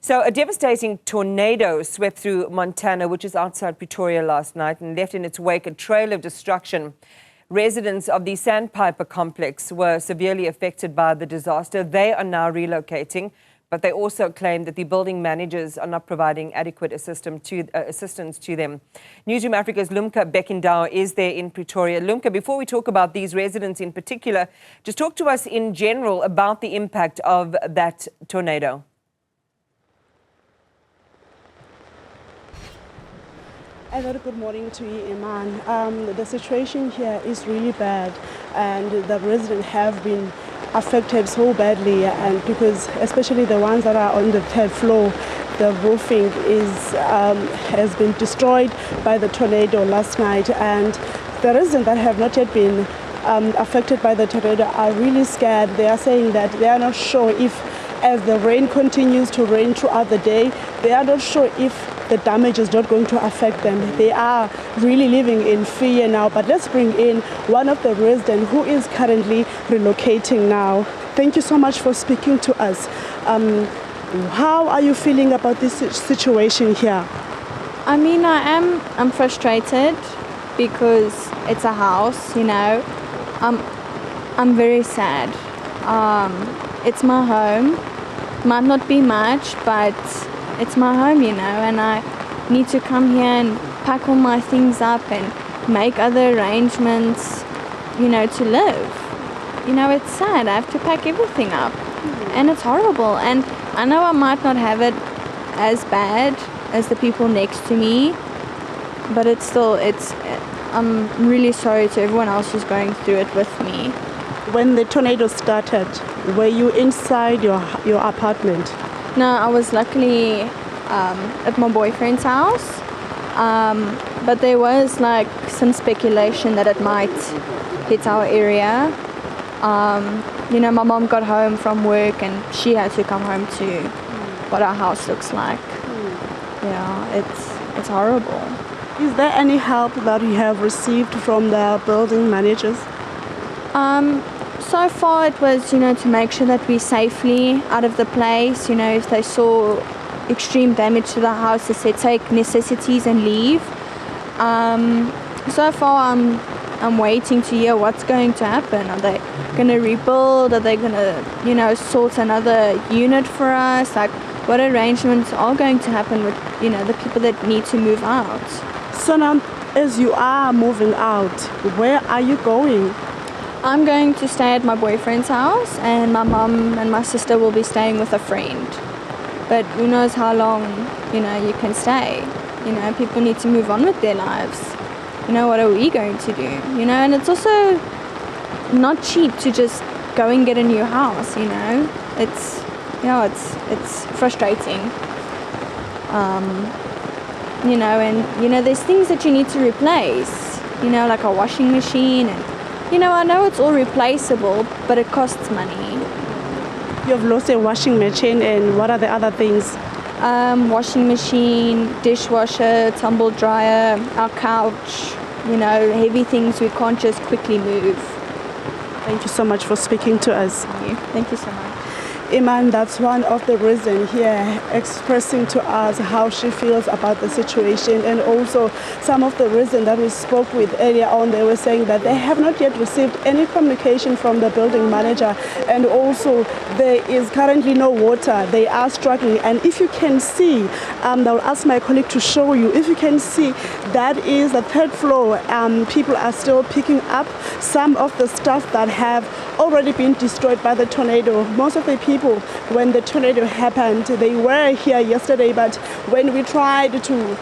So a devastating tornado swept through Montana, which is outside Pretoria last night, and left in its wake a trail of destruction. Residents of the Sandpiper complex were severely affected by the disaster. They are now relocating, but they also claim that the building managers are not providing adequate assistance to them. Newzroom Afrika's Lumka Bekindawo is there in Pretoria. Lumka, before we talk about these residents in particular, just talk to us in general about the impact of that tornado. A very good morning to you, Iman. The situation here is really bad, and the residents have been affected so badly, and because especially the ones that are on the third floor, the roofing has been destroyed by the tornado last night, and the residents that have not yet been affected by the tornado are really scared. They are saying that they are not sure if, as the rain continues to rain throughout the day, they are not sure if the damage is not going to affect them. They are really living in fear now. But let's bring in one of the residents who is currently relocating now. Thank you so much for speaking to us. How are you feeling about this situation here? I mean, I'm frustrated because it's a house, you know. I'm very sad. It's my home. Might not be much, but it's my home, you know, and I need to come here and pack all my things up and make other arrangements, you know, to live. You know, it's sad. I have to pack everything up, and it's horrible. And I know I might not have it as bad as the people next to me, but I'm really sorry to everyone else who's going through it with me. When the tornado started, were you inside your apartment? No, I was luckily at my boyfriend's house, but there was like some speculation that it might hit our area. You know, my mom got home from work and she had to come home to what our house looks like. Yeah, it's horrible. Is there any help that you have received from the building managers? So far it was, you know, to make sure that we're safely out of the place. You know, if they saw extreme damage to the house, they said take necessities and leave. So far I'm waiting to hear what's going to happen. Are they going to rebuild? Are they going to, you know, sort another unit for us? Like, what arrangements are going to happen with, you know, the people that need to move out? So now, as you are moving out, where are you going? I'm going to stay at my boyfriend's house, and my mum and my sister will be staying with a friend. But who knows how long, you know, you can stay. You know, people need to move on with their lives. You know, what are we going to do? You know, and it's also not cheap to just go and get a new house, you know. It's, you know, it's frustrating. You know, and, you know, there's things that you need to replace, you know, like a washing machine, and you know, I know it's all replaceable, but it costs money. You've lost a washing machine, and what are the other things? Washing machine, dishwasher, tumble dryer, our couch, you know, heavy things we can't just quickly move. Thank you so much for speaking to us. Thank you so much. Iman, that's one of the residents here expressing to us how she feels about the situation, and also some of the residents that we spoke with earlier on, they were saying that they have not yet received any communication from the building manager, and also there is currently no water. They are struggling, and if you can see, I'll ask my colleague to show you, if you can see, that is the third floor. People are still picking up some of the stuff that have already been destroyed by the tornado. Most of the people, when the tornado happened, they were here yesterday, but when we tried to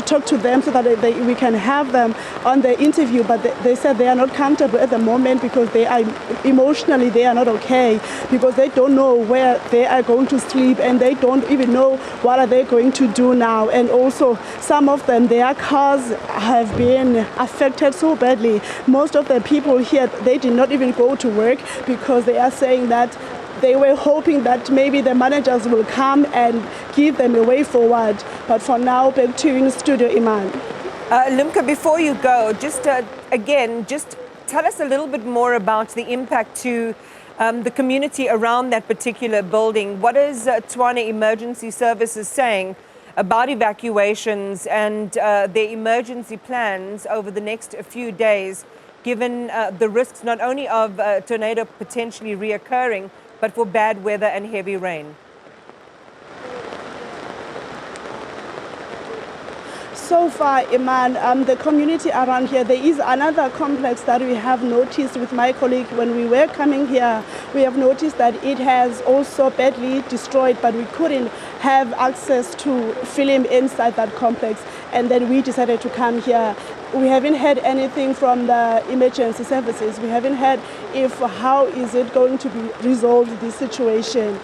talk to them so that we can have them on the interview, but they said they are not comfortable at the moment because they are emotionally, they are not okay, because they don't know where they are going to sleep, and they don't even know what are they going to do now. And also some of them, their cars have been affected so badly. Most of the people here, they did not even go to work because they are saying that they were hoping that maybe the managers will come and give them a way forward. But for now, back to you in the studio, Iman. Lumka, before you go, just again, just tell us a little bit more about the impact to the community around that particular building. What is Tshwane Emergency Services saying about evacuations and their emergency plans over the next few days, given the risks not only of tornado potentially reoccurring, but for bad weather and heavy rain? So far, Iman, the community around here, there is another complex that we have noticed with my colleague when we were coming here. We have noticed that it has also badly destroyed, but we couldn't have access to film inside that complex. And then we decided to come here. We haven't heard anything from the emergency services. We haven't heard how is it going to be resolved, this situation.